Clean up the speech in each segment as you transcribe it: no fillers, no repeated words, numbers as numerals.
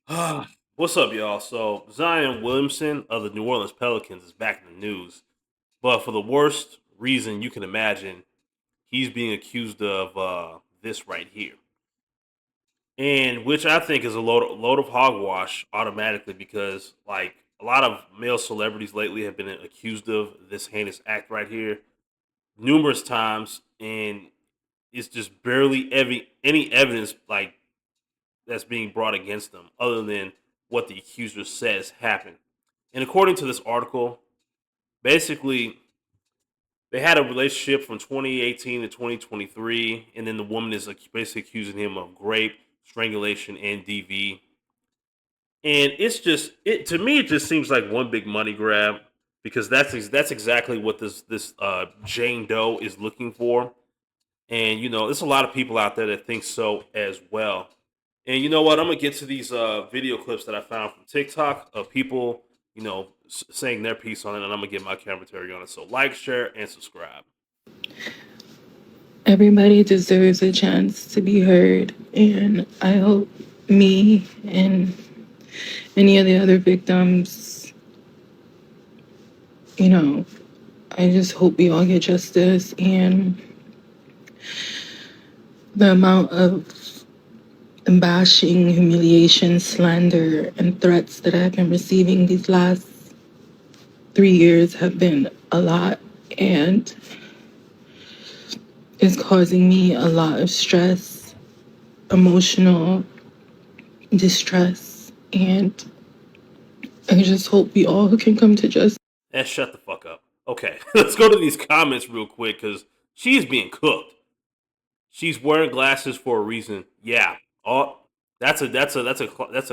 What's up, y'all? So Zion Williamson of the New Orleans Pelicans is back in the news, but for the worst reason you can imagine. He's being accused of this right here, and which I think is a load of hogwash automatically because like a lot of male celebrities lately have been accused of this heinous act right here numerous times, and it's just barely any evidence like that's being brought against them other than what the accuser says happened. And according to this article, basically they had a relationship from 2018 to 2023, and then the woman is basically accusing him of rape, strangulation, and DV. And it's just it to me. It just seems like one big money grab because that's exactly what this Jane Doe is looking for. And there's a lot of people out there that think so as well. And you know what? I'm gonna get to these video clips that I found from TikTok of people, saying their piece on it, and I'm gonna get my commentary on it. So like, share, and subscribe. Everybody deserves a chance to be heard, and I hope me and any of the other victims, you know, I just hope we all get justice. And the amount of bashing, humiliation, slander, and threats that I've been receiving these last 3 years have been a lot, and it's causing me a lot of stress, emotional distress, and I just hope we all can come to justice. And shut the fuck up. Okay, let's go to these comments real quick because she's being cooked. She's wearing glasses for a reason. Yeah. Oh, that's a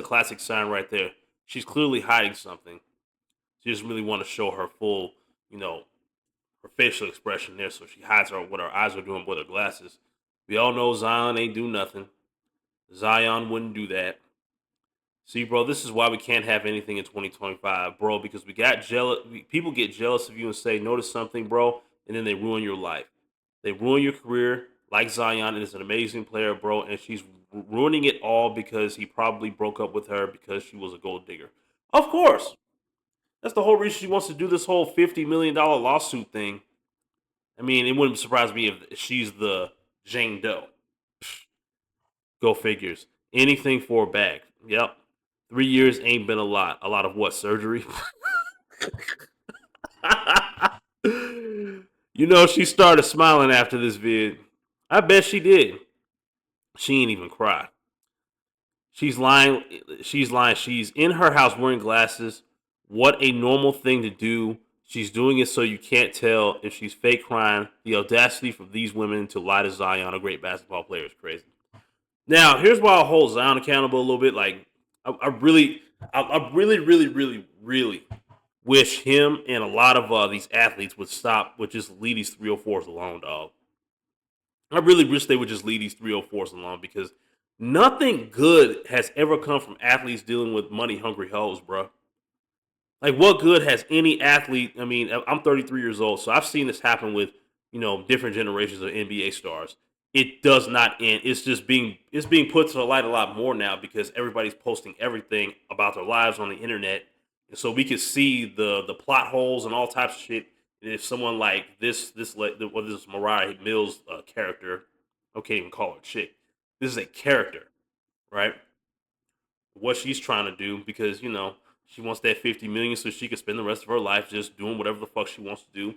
classic sign right there. She's clearly hiding something. She doesn't really want to show her full, you know, her facial expression there, so she hides her what her eyes are doing with her glasses. We all know Zion ain't do nothing. Zion wouldn't do that. See, bro, this is why we can't have anything in 2025, bro, because we got jealous. People get jealous of you and say, notice something, bro, and then they ruin your life. They ruin your career, like Zion is an amazing player, bro, and she's ruining it all because he probably broke up with her because she was a gold digger. Of course. That's the whole reason she wants to do this whole $50 million lawsuit thing. I mean, it wouldn't surprise me if she's the Jane Doe. Go figures. Anything for a bag. Yep. 3 years ain't been a lot. A lot of what? Surgery? She started smiling after this vid. I bet she did. She ain't even cry. She's lying. She's lying. She's in her house wearing glasses. What a normal thing to do. She's doing it so you can't tell if she's fake crying. The audacity for these women to lie to Zion, a great basketball player, is crazy. Now, here's why I'll hold Zion accountable a little bit. Like, I really wish him and a lot of these athletes would stop with just leave these 304s alone, dog. I really wish they would just leave these 304s alone because nothing good has ever come from athletes dealing with money hungry hoes, bro. Like, what good has any athlete? I mean, I'm 33 years old, so I've seen this happen with different generations of NBA stars. It does not end. It's being put to the light a lot more now because everybody's posting everything about their lives on the internet, and so we can see the plot holes and all types of shit. And if someone like this Mariah Mills character, I can't even call her a chick. This is a character, right? What she's trying to do because she wants that 50 million so she can spend the rest of her life just doing whatever the fuck she wants to do,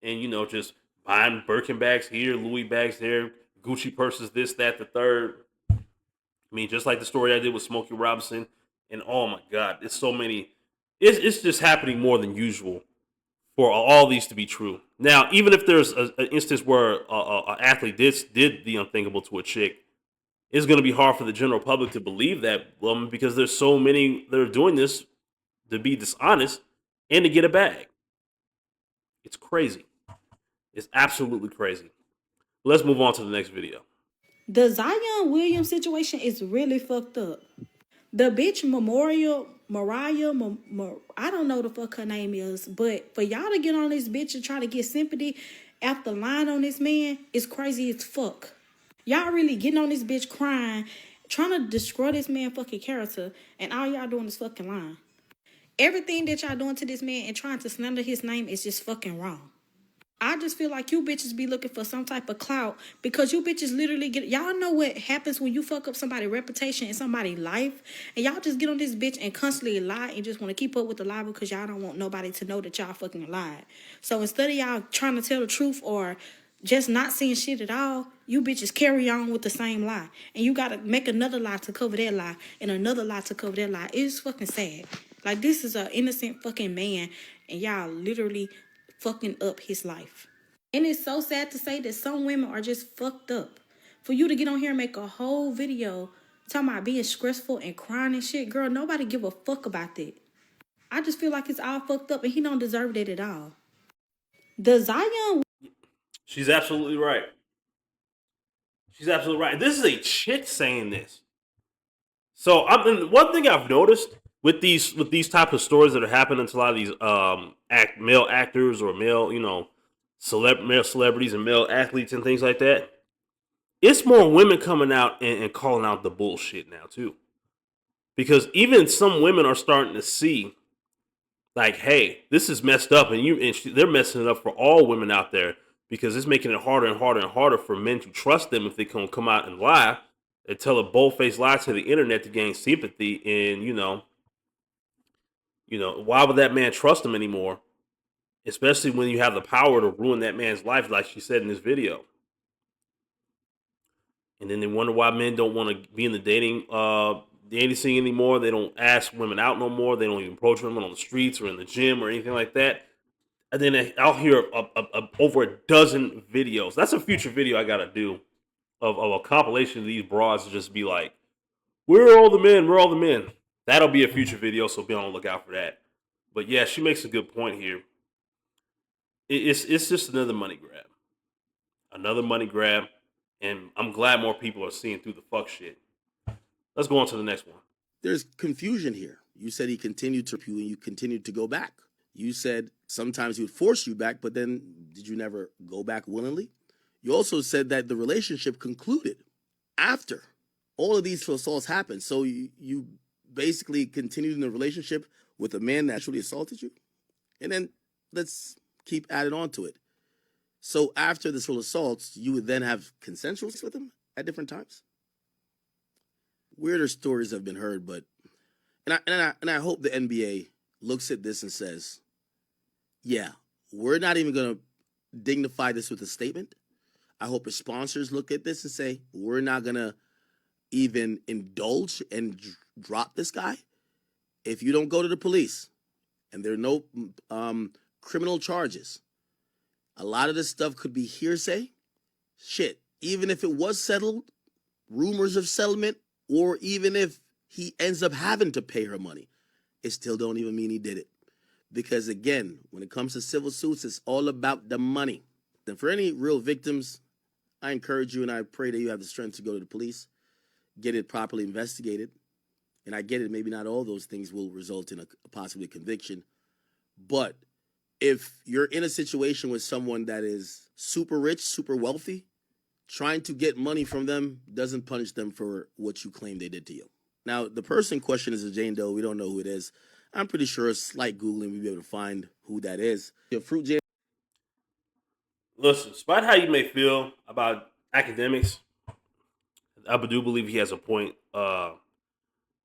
and just buying Birkin bags here, Louis bags there, Gucci purses, this, that, the third. I mean, just like the story I did with Smokey Robinson, and oh my god, it's so many. It's just happening more than usual for all these to be true. Now, even if there's an instance where an athlete did the unthinkable to a chick, it's going to be hard for the general public to believe that because there's so many that are doing this to be dishonest and to get a bag. It's crazy. It's absolutely crazy. Let's move on to the next video. The Zion Williams situation is really fucked up. The bitch Mariah, I don't know the fuck her name is, but for y'all to get on this bitch and try to get sympathy after lying on this man is crazy as fuck. Y'all really getting on this bitch crying trying to destroy this man fucking character, and all y'all doing is fucking lying. Everything that y'all doing to this man and trying to slander his name is just fucking wrong. I just feel like you bitches be looking for some type of clout because you bitches literally get, y'all know what happens when you fuck up somebody's reputation and somebody's life, and y'all just get on this bitch and constantly lie and just want to keep up with the lie because y'all don't want nobody to know that y'all fucking lied. So instead of y'all trying to tell the truth or just not seeing shit at all, you bitches carry on with the same lie, and you gotta make another lie to cover that lie and another lie to cover that lie. It's fucking sad. Like, this is an innocent fucking man, and y'all literally fucking up his life. And it's so sad to say that some women are just fucked up. For you to get on here and make a whole video talking about being stressful and crying and shit, girl, nobody give a fuck about that. I just feel like it's all fucked up and he don't deserve that at all. The Zion. She's absolutely right. She's absolutely right. This is a chick saying this. So one thing I've noticed with these type of stories that are happening to a lot of these male actors or male male celebrities and male athletes and things like that, it's more women coming out and calling out the bullshit now too, because even some women are starting to see like, hey, this is messed up, and they're messing it up for all women out there because it's making it harder and harder and harder for men to trust them if they can come out and lie and tell a bold-faced lie to the internet to gain sympathy. And why would that man trust them anymore? Especially when you have the power to ruin that man's life, like she said in this video. And then they wonder why men don't want to be in the dating scene anymore. They don't ask women out no more. They don't even approach women on the streets or in the gym or anything like that. And then I'll hear over a dozen videos. That's a future video I gotta do of a compilation of these broads to just be like, we're all the men, we're all the men. That'll be a future video, so be on the lookout for that. But yeah, she makes a good point here. It's just another money grab. Another money grab. And I'm glad more people are seeing through the fuck shit. Let's go on to the next one. There's confusion here. You said he continued to you and you continued to go back. You said sometimes he would force you back, but then did you never go back willingly? You also said that the relationship concluded after all of these assaults happened. So you basically continued in the relationship with a man that actually assaulted you? And then let's keep adding on to it. So after this whole assaults, you would then have consensual sex with him at different times? Weirder stories have been heard, but and I hope the NBA looks at this and says, yeah, we're not even going to dignify this with a statement. I hope his sponsors look at this and say, we're not going to even indulge and drop this guy. If you don't go to the police and there are no criminal charges, a lot of this stuff could be hearsay. Shit, even if it was settled, rumors of settlement, or even if he ends up having to pay her money, it still don't even mean he did it. Because again, when it comes to civil suits, it's all about the money. Then for any real victims, I encourage you and I pray that you have the strength to go to the police, get it properly investigated. And I get it, maybe not all those things will result in a possibly conviction. But if you're in a situation with someone that is super rich, super wealthy, trying to get money from them doesn't punish them for what you claim they did to you. Now, the person in question is a Jane Doe. We don't know who it is. I'm pretty sure a slight Googling, we'll be able to find who that is. Fruit Jam. Listen, despite how you may feel about academics, I do believe he has a point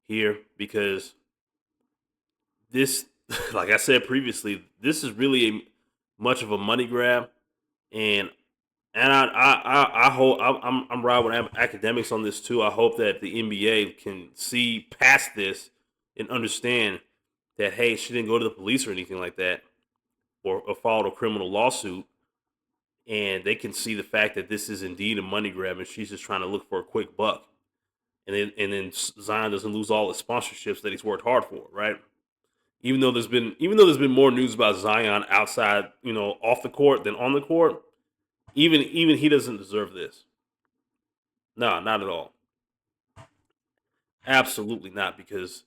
here, because this, like I said previously, this is really much of a money grab, and I hope I'm right with academics on this too. I hope that the NBA can see past this and understand that, hey, she didn't go to the police or anything like that, or filed a criminal lawsuit, and they can see the fact that this is indeed a money grab, and she's just trying to look for a quick buck, and then Zion doesn't lose all the sponsorships that he's worked hard for, right? Even though there's been more news about Zion outside, off the court than on the court, even he doesn't deserve this. No, not at all. Absolutely not. Because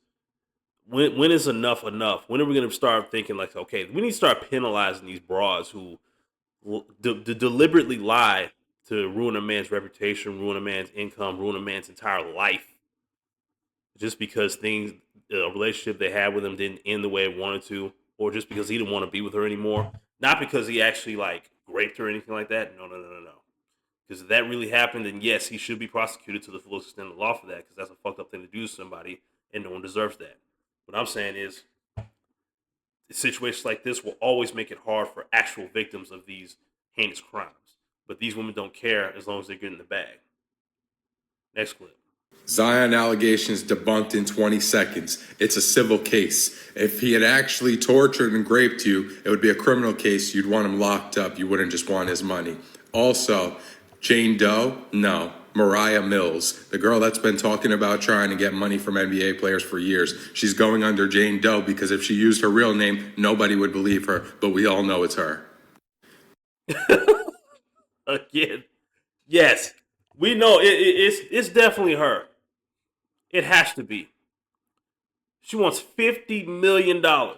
when is enough enough? When are we going to start thinking like, okay, we need to start penalizing these broads who deliberately lie to ruin a man's reputation, ruin a man's income, ruin a man's entire life, just because the relationship they had with him didn't end the way it wanted to, or just because he didn't want to be with her anymore. Not because he actually like raped her or anything like that. No, no, no, no, no. Because if that really happened, then yes, he should be prosecuted to the fullest extent of the law for that. Because that's a fucked up thing to do to somebody, and no one deserves that. What I'm saying is, situations like this will always make it hard for actual victims of these heinous crimes. But these women don't care as long as they're getting the bag. Next clip. Zion allegations debunked in 20 seconds. It's a civil case. If he had actually tortured and raped you, it would be a criminal case. You'd want him locked up. You wouldn't just want his money. Also, Jane Doe? No. Mariah Mills, the girl that's been talking about trying to get money from NBA players for years. She's going under Jane Doe because if she used her real name, nobody would believe her, but we all know it's her. Again, yes, we know it's definitely her. It has to be. She wants $50 million. $50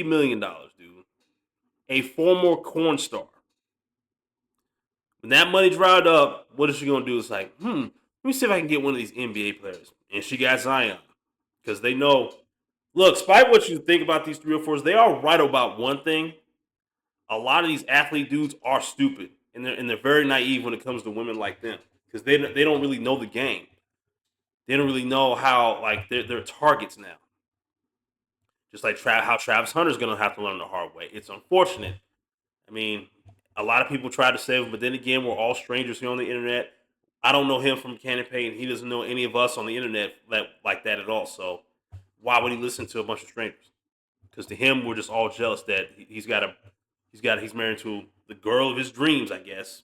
million, dude. A former corn star. When that money dried up, what is she gonna do? It's like, let me see if I can get one of these NBA players. And she got Zion. Because they know, look, despite what you think about these 304s, they are right about one thing. A lot of these athlete dudes are stupid. And they're very naive when it comes to women like them. Because they don't really know the game. They don't really know how, like, they're targets now. Just like how Travis Hunter's going to have to learn the hard way. It's unfortunate. I mean, a lot of people try to save him, but then again, we're all strangers here on the internet. I don't know him from Cannon Payne. He doesn't know any of us on the internet like that at all. So why would he listen to a bunch of strangers? Because to him, we're just all jealous that he's married to the girl of his dreams, I guess.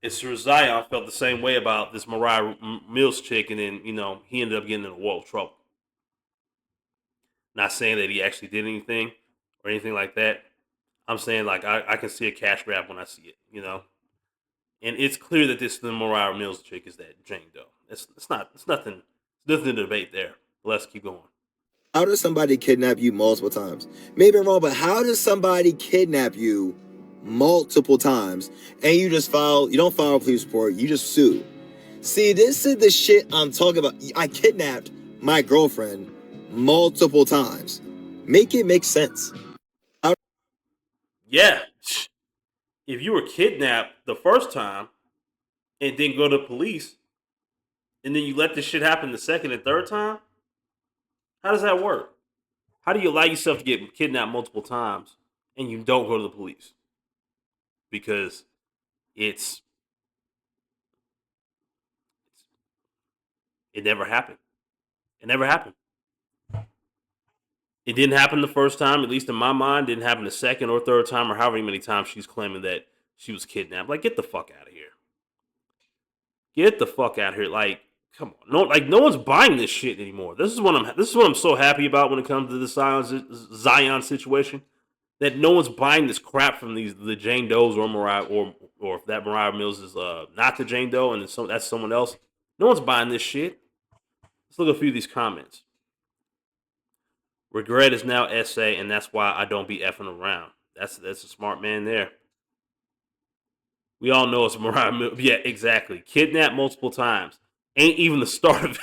And Sir Zion felt the same way about this Mariah Mills chick, and then he ended up getting in a world of trouble. Not saying that he actually did anything or anything like that. I'm saying like I can see a cash grab when I see it, And it's clear that the Mariah Mills chick is that Jane Doe. It's nothing to debate there. Let's keep going. How does somebody kidnap you multiple times? Maybe I'm wrong, but how does somebody kidnap you multiple times and you don't file a police report, you just sue? See, this is the shit I'm talking about. I kidnapped my girlfriend multiple times. Make it make sense. Yeah. If you were kidnapped the first time and then go to police and then you let this shit happen the second and third time, how does that work? How do you allow yourself to get kidnapped multiple times and you don't go to the police? Because it never happened. It never happened. It didn't happen the first time, at least in my mind. It didn't happen the second or third time, or however many times she's claiming that she was kidnapped. Like, get the fuck out of here. Get the fuck out of here. Like, come on. No one's buying this shit anymore. This is what I'm so happy about when it comes to the Zion situation. That no one's buying this crap from the Jane Does or Mariah, or if that Mariah Mills is not the Jane Doe and that's someone else. No one's buying this shit. Let's look at a few of these comments. Regret is now essay, and that's why I don't be effing around. That's a smart man there. We all know it's Mariah Mills. Yeah, exactly. Kidnapped multiple times. Ain't even the start of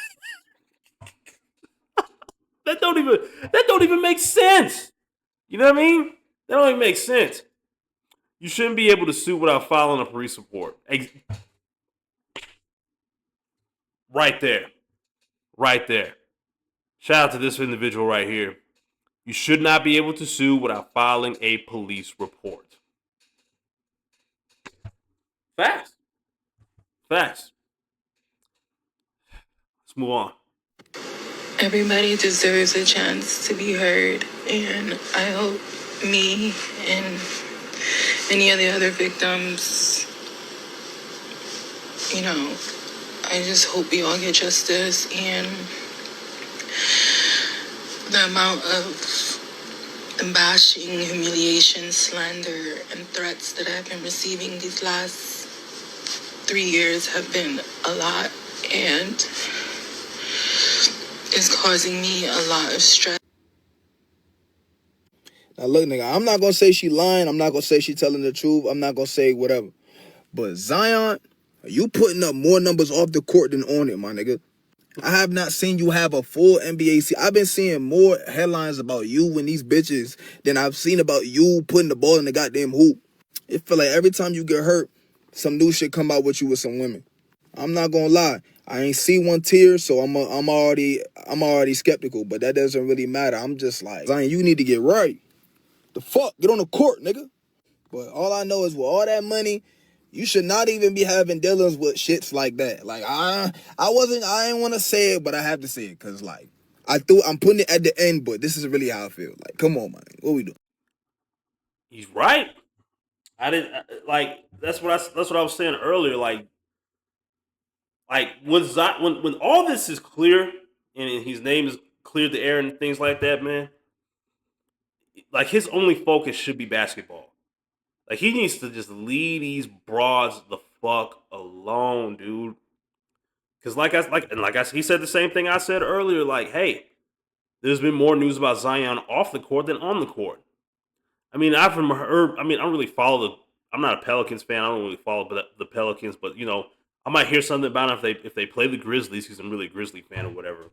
it. That don't even make sense. You know what I mean? That don't even make sense. You shouldn't be able to sue without filing a police report. Right there. Right there. Shout out to this individual right here. You should not be able to sue without filing a police report. Facts. Facts. Let's move on. Everybody deserves a chance to be heard, and I hope me and any of the other victims, I just hope we all get justice. And the amount of bashing, humiliation, slander, and threats that I've been receiving these last 3 years have been a lot, and it's causing me a lot of stress. Now look, nigga, I'm not gonna say she lying. I'm not gonna say she telling the truth. I'm not gonna say whatever. But Zion, You putting up more numbers off the court than on it, my nigga. I have not seen you have a full NBA season. I've been seeing more headlines about you and these bitches than I've seen about you putting the ball in the goddamn hoop. It feel like every time you get hurt, some new shit come out with you with some women. I'm not gonna lie. I ain't see one tear, so I'm already skeptical. But that doesn't really matter. I'm just like, Zion, you need to get right. The fuck, get on the court, nigga. But all I know is with all that money, you should not even be having dealings with shits like that. Like I didn't want to say it, but I have to say it because like I'm putting it at the end, but this is really how I feel. Like, come on, man, what we doing? He's right. I didn't like. That's what I was saying earlier. Like when all this is clear and his name is cleared the air and things like that, man. Like his only focus should be basketball. Like he needs to just leave these broads the fuck alone, dude. Because he said the same thing I said earlier. Like, hey, there's been more news about Zion off the court than on the court. I mean, I've heard. I mean, I don't really follow the. I'm not a Pelicans fan. I don't really follow the Pelicans, but you know, I might hear something about him if they play the Grizzlies because I'm really a Grizzly fan or whatever.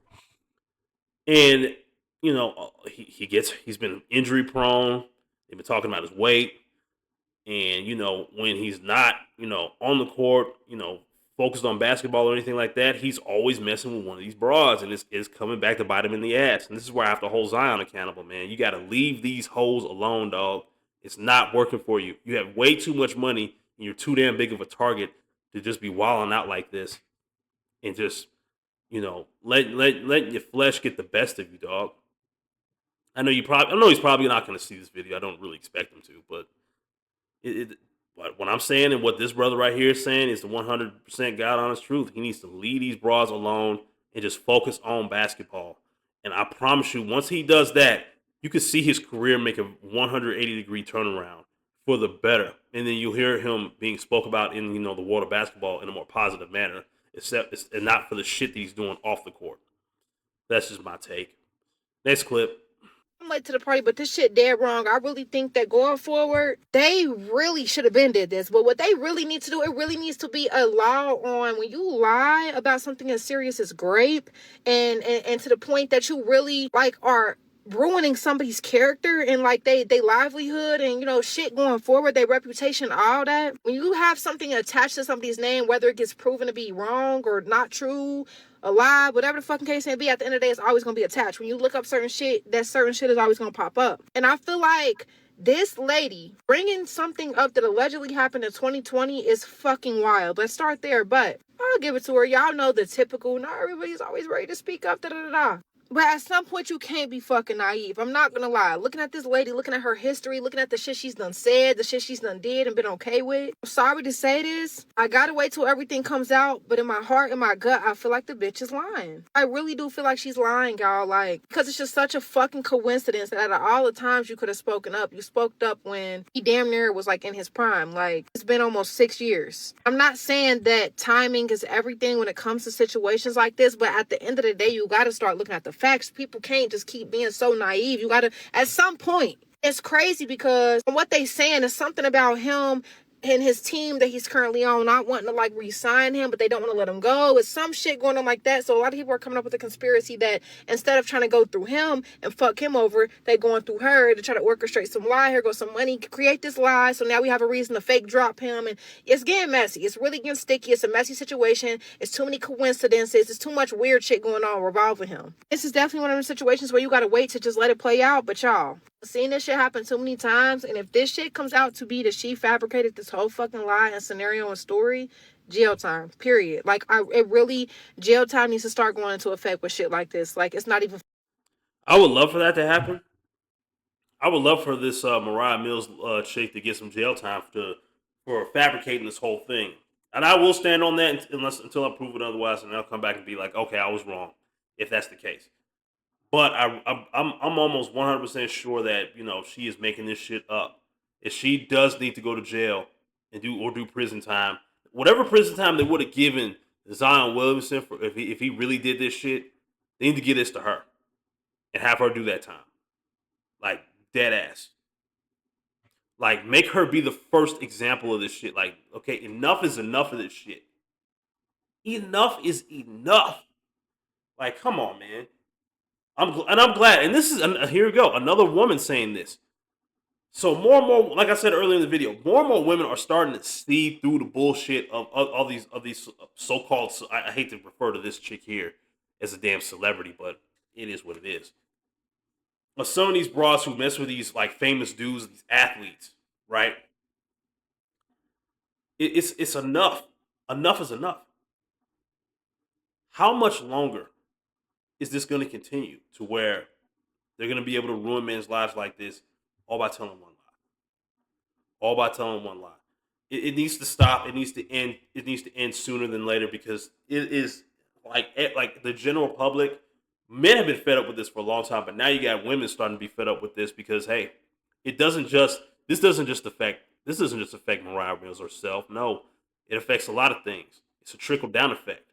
And you know, he's been injury prone. They've been talking about his weight. And, you know, when he's not, you know, on the court, you know, focused on basketball or anything like that, he's always messing with one of these broads and it's coming back to bite him in the ass. And this is where I have to hold Zion accountable, man. You got to leave these hoes alone, dog. It's not working for you. You have way too much money and you're too damn big of a target to just be wilding out like this and just, you know, letting your flesh get the best of you, dog. I know he's probably not going to see this video. I don't really expect him to, but but what I'm saying and what this brother right here is saying is the 100% God honest truth. He needs to leave these broads alone and just focus on basketball. And I promise you, once he does that, you can see his career make a 180-degree turnaround for the better. And then you'll hear him being spoke about in the world of basketball in a more positive manner, and not for the shit that he's doing off the court. That's just my take. Next clip. I'm late to the party, but this shit dead wrong. I really think that going forward, they really should have been did this. But what they really need to do, it really needs to be a law on when you lie about something as serious as grape and to the point that you really like are ruining somebody's character and like they livelihood and shit going forward, their reputation, all that. When you have something attached to somebody's name, whether it gets proven to be wrong or not true, a lie, whatever the fucking case may be, at the end of the day, it's always gonna be attached. When you look up certain shit, that certain shit is always gonna pop up. And I feel like this lady bringing something up that allegedly happened in 2020 is fucking wild. Let's start there, but I'll give it to her. Y'all know the typical, not everybody's always ready to speak up, da-da-da-da. But at some point, you can't be fucking naive. I'm not gonna lie. Looking at this lady, looking at her history, looking at the shit she's done said, the shit she's done did and been okay with. I'm sorry to say this. I gotta wait till everything comes out. But in my heart, in my gut, I feel like the bitch is lying. I really do feel like she's lying, y'all. Like, because it's just such a fucking coincidence that out of all the times you could have spoken up, you spoke up when he damn near was like in his prime. Like, it's been almost 6 years. I'm not saying that timing is everything when it comes to situations like this, but at the end of the day, you gotta start looking at the facts. People can't just keep being so naive. You gotta, at some point, it's crazy because what they saying is something about him and his team that he's currently on not wanting to like re-sign him, but they don't want to let him go. It's some shit going on like that. So a lot of people are coming up with a conspiracy that instead of trying to go through him and fuck him over, they going through her to try to orchestrate some lie. Here goes some money, create this lie. So now we have a reason to fake drop him. And it's getting messy. It's really getting sticky. It's a messy situation. It's too many coincidences. It's too much weird shit going on revolving him. This is definitely one of those situations where you got to wait to just let it play out. But y'all, seen this shit happen too many times, and if this shit comes out to be that she fabricated this whole fucking lie and scenario and story, jail time, period. Like, jail time needs to start going into effect with shit like this. Like, it's not even. I would love for that to happen. I would love for this Mariah Mills chick to get some jail time for fabricating this whole thing. And I will stand on that until I prove it otherwise, and I'll come back and be like, okay, I was wrong, if that's the case. But I'm almost 100% sure that she is making this shit up. If she does need to go to jail and do prison time, whatever prison time they would have given Zion Williamson for if he really did this shit, they need to give this to her and have her do that time, like dead ass. Like make her be the first example of this shit. Like okay, enough is enough of this shit. Enough is enough. Like, come on, man. I'm glad. And this is here we go. Another woman saying this. So more and more, like I said earlier in the video, more and more women are starting to see through the bullshit of all these so-called. I hate to refer to this chick here as a damn celebrity, but it is what it is. But some of these bras who mess with these like famous dudes, these athletes, right? It's enough. Enough is enough. How much longer is this going to continue to where they're going to be able to ruin men's lives like this all by telling one lie? All by telling one lie. It needs to stop. It needs to end. It needs to end sooner than later because it is like the general public. Men have been fed up with this for a long time, but now you got women starting to be fed up with this because hey, it doesn't just this doesn't just affect Mariah Williams herself. No, it affects a lot of things. It's a trickle down effect.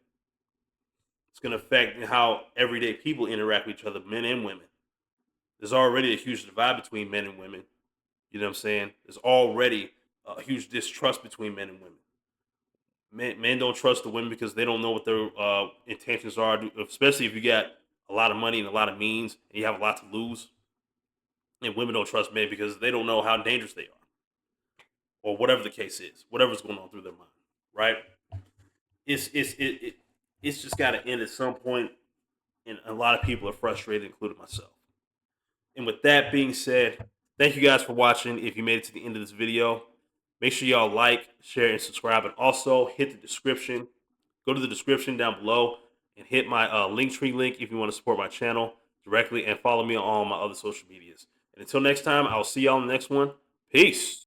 It's going to affect how everyday people interact with each other, men and women. There's already a huge divide between men and women. You know what I'm saying? There's already a huge distrust between men and women. Men don't trust the women because they don't know what their intentions are, especially if you got a lot of money and a lot of means and you have a lot to lose. And women don't trust men because they don't know how dangerous they are or whatever the case is, whatever's going on through their mind, right? It's just got to end at some point, and a lot of people are frustrated, including myself. And with that being said, thank you guys for watching. If you made it to the end of this video, make sure y'all like, share, and subscribe. And also hit the description. Go to the description down below and hit my Linktree link if you want to support my channel directly and follow me on all my other social medias. And until next time, I'll see y'all in the next one. Peace.